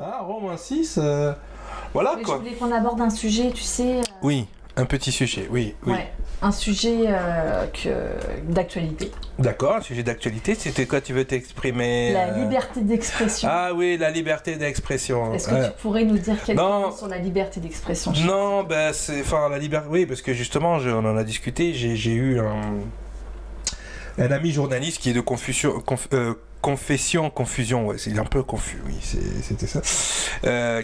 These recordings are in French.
Ah, Romains 6, voilà Mais quoi. je voulais qu'on aborde un sujet, tu sais. Oui, un petit sujet, oui. Ouais, un sujet d'actualité. D'accord, un sujet d'actualité, c'était quoi tu veux t'exprimer? La liberté d'expression. Ah oui, la liberté d'expression. Est-ce que tu pourrais nous dire quelque Non. chose sur la liberté d'expression? Non, ben c'est... Enfin, la liberté... Oui, parce que justement, on en a discuté, j'ai eu un ami journaliste qui est de confession, ouais, c'est un peu confus, oui, c'était ça,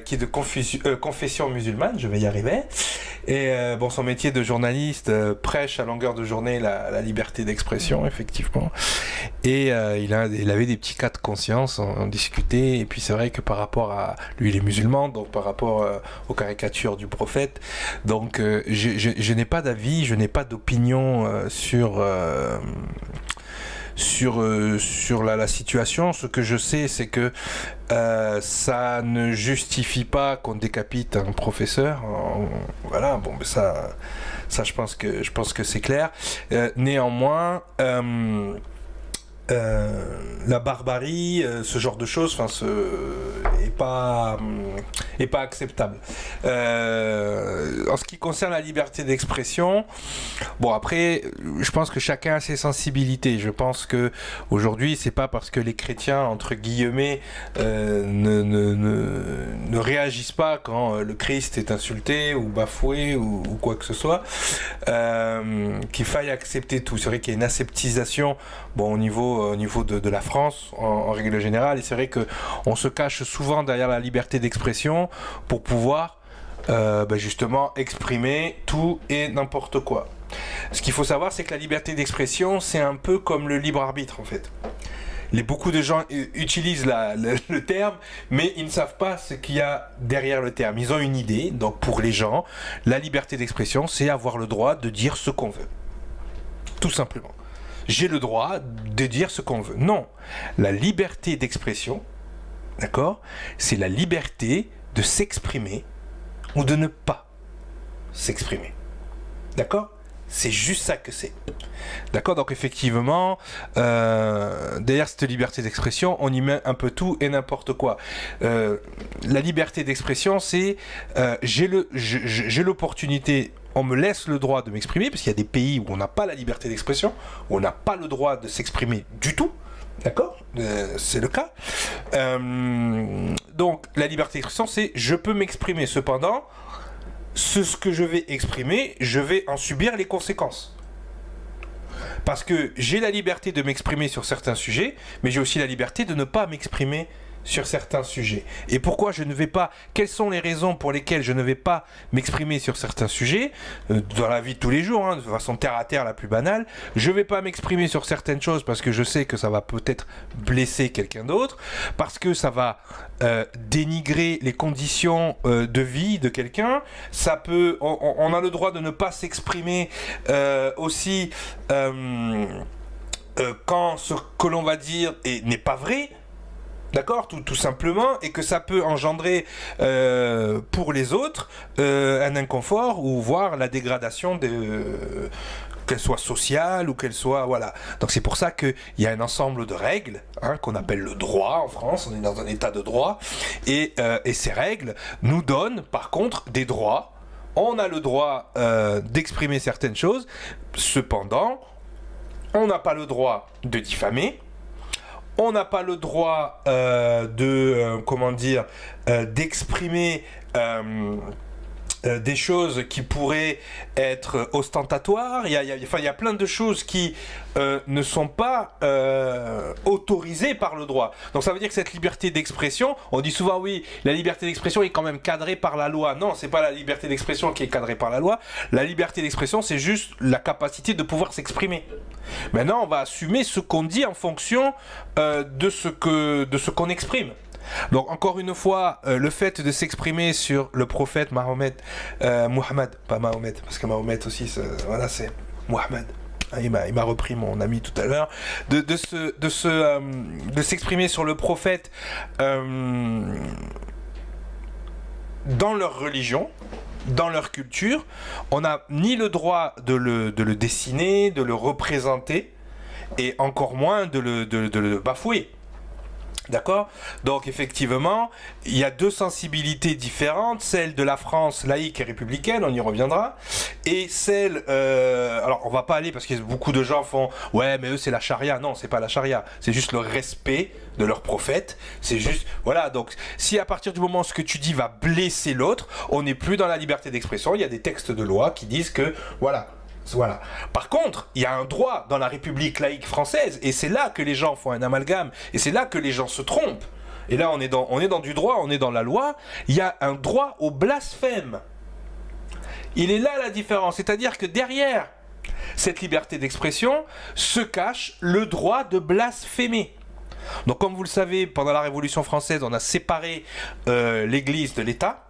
qui est de confession musulmane, je vais y arriver, et bon, son métier de journaliste prêche à longueur de journée la liberté d'expression, effectivement, et il avait des petits cas de conscience, on discutait, et puis c'est vrai que par rapport à, lui il est musulman, donc par rapport aux caricatures du prophète, donc je n'ai pas d'avis, je n'ai pas d'opinion sur la situation. Ce que je sais, c'est que ça ne justifie pas qu'on décapite un professeur. Voilà, bon, mais ça je pense que c'est clair. Néanmoins, la barbarie, ce genre de choses, enfin, est pas acceptable. En ce qui concerne la liberté d'expression, bon après, je pense que chacun a ses sensibilités. Je pense que aujourd'hui, c'est pas parce que les chrétiens entre guillemets ne réagissent pas quand le Christ est insulté ou bafoué ou quoi que ce soit, qu'il faille accepter tout. C'est vrai qu'il y a une aseptisation, bon, au niveau de la France en règle générale, et c'est vrai que on se cache souvent derrière la liberté d'expression pour pouvoir justement exprimer tout et n'importe quoi. Ce qu'il faut savoir, c'est que la liberté d'expression, c'est un peu comme le libre arbitre en fait. Beaucoup de gens utilisent le terme, mais ils ne savent pas ce qu'il y a derrière le terme. Ils ont une idée, donc pour les gens, la liberté d'expression, c'est avoir le droit de dire ce qu'on veut. Tout simplement. J'ai le droit de dire ce qu'on veut. Non, la liberté d'expression, d'accord, c'est la liberté de s'exprimer ou de ne pas s'exprimer. D'accord ? C'est juste ça que c'est. D'accord ? Donc effectivement, derrière cette liberté d'expression, on y met un peu tout et n'importe quoi. La liberté d'expression, c'est j'ai l'opportunité, on me laisse le droit de m'exprimer, parce qu'il y a des pays où on n'a pas la liberté d'expression, où on n'a pas le droit de s'exprimer du tout. D'accord ? C'est le cas. Donc la liberté d'expression, c'est je peux m'exprimer. Cependant, ce que je vais exprimer, je vais en subir les conséquences. Parce que j'ai la liberté de m'exprimer sur certains sujets, mais j'ai aussi la liberté de ne pas m'exprimer sur certains sujets. Et pourquoi je ne vais pas... Quelles sont les raisons pour lesquelles je ne vais pas m'exprimer sur certains sujets dans la vie de tous les jours, hein, de façon terre à terre la plus banale. Je ne vais pas m'exprimer sur certaines choses parce que je sais que ça va peut-être blesser quelqu'un d'autre, parce que ça va dénigrer les conditions de vie de quelqu'un. Ça peut... On a le droit de ne pas s'exprimer aussi quand ce que l'on va dire n'est pas vrai. D'accord, tout simplement, et que ça peut engendrer pour les autres un inconfort ou voire la dégradation qu'elle soit sociale ou qu'elle soit... Voilà. Donc c'est pour ça qu'il y a un ensemble de règles qu'on appelle le droit en France, on est dans un état de droit, et ces règles nous donnent par contre des droits. On a le droit d'exprimer certaines choses, cependant, on n'a pas le droit de diffamer. On n'a pas le droit d'exprimer des choses qui pourraient être ostentatoires. Il y a plein de choses qui ne sont pas autorisées par le droit. Donc ça veut dire que cette liberté d'expression, on dit souvent oui, la liberté d'expression est quand même cadrée par la loi. Non, c'est pas la liberté d'expression qui est cadrée par la loi. La liberté d'expression, c'est juste la capacité de pouvoir s'exprimer. Maintenant, on va assumer ce qu'on dit en fonction de ce qu'on exprime. Donc encore une fois, le fait de s'exprimer sur le prophète Mohammed, pas Mahomet, parce que Mahomet aussi, voilà, c'est Mohammed. Il m'a repris mon ami tout à l'heure, de s'exprimer sur le prophète dans leur religion, dans leur culture. On n'a ni le droit de le dessiner, de le représenter, et encore moins de le bafouer. D'accord? Donc effectivement, il y a deux sensibilités différentes, celle de la France laïque et républicaine, on y reviendra, et celle... alors on va pas aller parce que beaucoup de gens font « Ouais, mais eux c'est la charia ». Non, c'est pas la charia, c'est juste le respect de leur prophète, c'est juste... Voilà, donc si à partir du moment où ce que tu dis va blesser l'autre, on n'est plus dans la liberté d'expression, il y a des textes de loi qui disent que... Voilà. Par contre, il y a un droit dans la République laïque française, et c'est là que les gens font un amalgame, et c'est là que les gens se trompent. Et là, on est dans du droit, on est dans la loi. Il y a un droit au blasphème. Il est là la différence, c'est-à-dire que derrière cette liberté d'expression se cache le droit de blasphémer. Donc, comme vous le savez, pendant la Révolution française, on a séparé l'Église de l'État,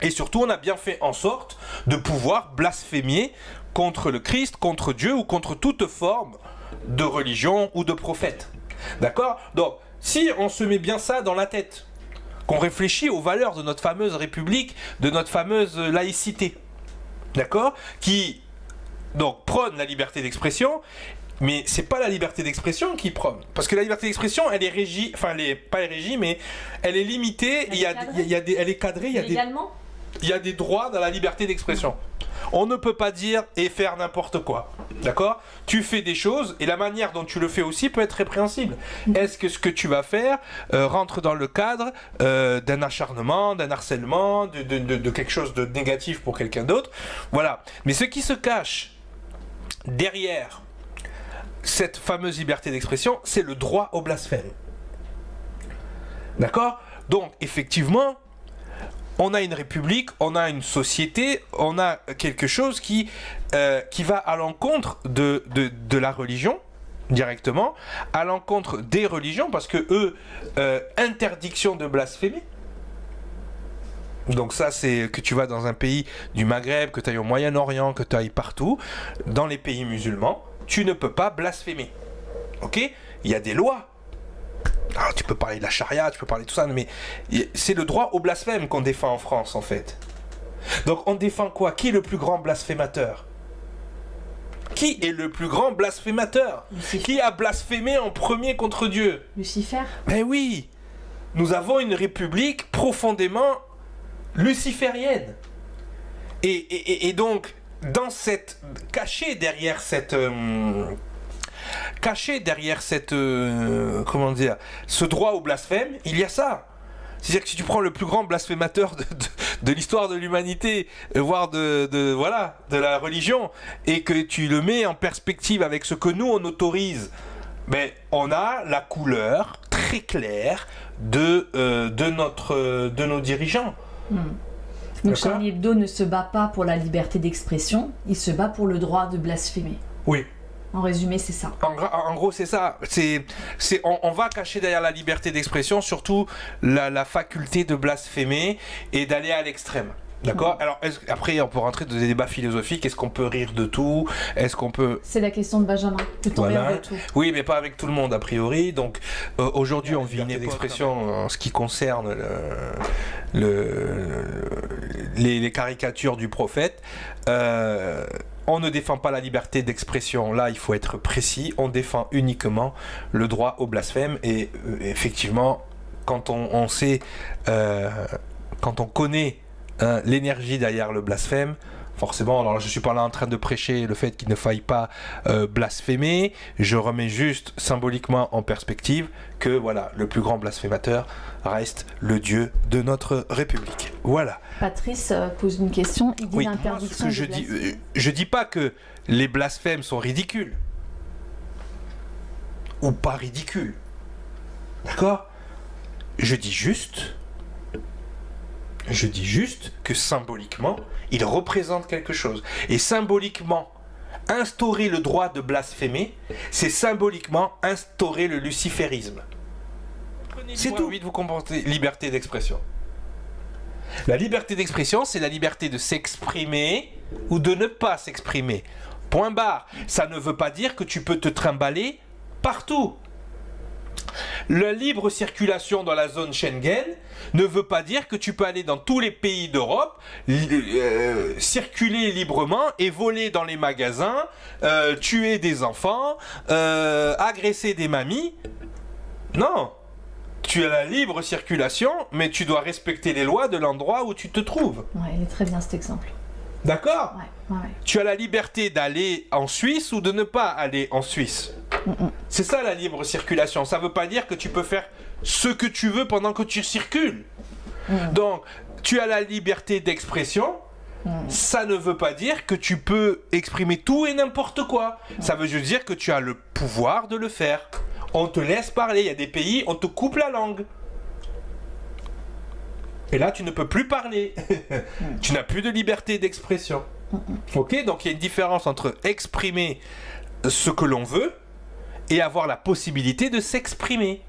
et surtout, on a bien fait en sorte de pouvoir blasphémer contre le Christ, contre Dieu ou contre toute forme de religion ou de prophète. D'accord? Donc, si on se met bien ça dans la tête, qu'on réfléchit aux valeurs de notre fameuse République, de notre fameuse laïcité, d'accord? Qui, donc, prône la liberté d'expression, mais c'est pas la liberté d'expression qui prône. Parce que la liberté d'expression, elle est régie, enfin, elle est pas régie, mais elle est limitée, elle est cadrée, il y a des droits dans la liberté d'expression. On ne peut pas dire et faire n'importe quoi. D'accord? Tu fais des choses et la manière dont tu le fais aussi peut être répréhensible. Est-ce que ce que tu vas faire rentre dans le cadre d'un acharnement, d'un harcèlement, de quelque chose de négatif pour quelqu'un d'autre? Voilà. Mais ce qui se cache derrière cette fameuse liberté d'expression, c'est le droit au blasphème. D'accord? Donc, effectivement, on a une république, on a une société, on a quelque chose qui va à l'encontre de la religion, directement, à l'encontre des religions, parce que eux, interdiction de blasphémer. Donc ça, c'est que tu vas dans un pays du Maghreb, que tu ailles au Moyen-Orient, que tu ailles partout, dans les pays musulmans, tu ne peux pas blasphémer. Ok? Il y a des lois. Alors, tu peux parler de la charia, tu peux parler de tout ça, mais c'est le droit au blasphème qu'on défend en France, en fait. Donc, on défend quoi? Qui est le plus grand blasphémateur? Qui est le plus grand blasphémateur? Lucifer. Qui a blasphémé en premier contre Dieu? Lucifer. Mais oui! Nous avons une république profondément luciférienne. Et donc, dans cette... caché derrière cette... comment dire, ce droit au blasphème, il y a ça. C'est-à-dire que si tu prends le plus grand blasphémateur de l'histoire de l'humanité, voire de la religion, et que tu le mets en perspective avec ce que nous on autorise, ben, on a la couleur très claire de nos dirigeants. Donc Charlie Hebdo ne se bat pas pour la liberté d'expression, il se bat pour le droit de blasphémer. Oui. En résumé, c'est ça. En gros, c'est ça. On va cacher derrière la liberté d'expression surtout la faculté de blasphémer et d'aller à l'extrême. D'accord? Alors, après, on peut rentrer dans des débats philosophiques. Est-ce qu'on peut rire de tout? Est-ce qu'on peut... C'est la question de Benjamin. Peut-on rire de tout? Oui, mais pas avec tout le monde, a priori. Donc, aujourd'hui, on vit une expression en ce qui concerne les caricatures du prophète. On ne défend pas la liberté d'expression, là il faut être précis, on défend uniquement le droit au blasphème et effectivement quand on sait, quand on connaît l'énergie derrière le blasphème, forcément, alors je ne suis pas là en train de prêcher le fait qu'il ne faille pas blasphémer, je remets juste symboliquement en perspective que voilà, le plus grand blasphémateur reste le Dieu de notre République. Voilà. Patrice pose une question, il dit l'interdiction de blasphème. Je dis pas que les blasphèmes sont ridicules. Ou pas ridicules. D'accord ? Je dis juste que symboliquement, il représente quelque chose. Et symboliquement, instaurer le droit de blasphémer, c'est symboliquement instaurer le luciférisme. C'est tout. Vous comprenez, liberté d'expression. La liberté d'expression, c'est la liberté de s'exprimer ou de ne pas s'exprimer. Point barre. Ça ne veut pas dire que tu peux te trimballer partout. La libre circulation dans la zone Schengen ne veut pas dire que tu peux aller dans tous les pays d'Europe, circuler librement et voler dans les magasins, tuer des enfants, agresser des mamies. Non, tu as la libre circulation, mais tu dois respecter les lois de l'endroit où tu te trouves. Ouais, il est très bien cet exemple. D'accord ? Ouais. Tu as la liberté d'aller en Suisse ou de ne pas aller en Suisse. C'est ça la libre circulation. Ça ne veut pas dire que tu peux faire ce que tu veux pendant que tu circules. Donc, tu as la liberté d'expression. Ça ne veut pas dire que tu peux exprimer tout et n'importe quoi. Ça veut juste dire que tu as le pouvoir de le faire. On te laisse parler. Il y a des pays, on te coupe la langue. Et là, tu ne peux plus parler. Tu n'as plus de liberté d'expression. Ok ? Donc, il y a une différence entre exprimer ce que l'on veut et avoir la possibilité de s'exprimer.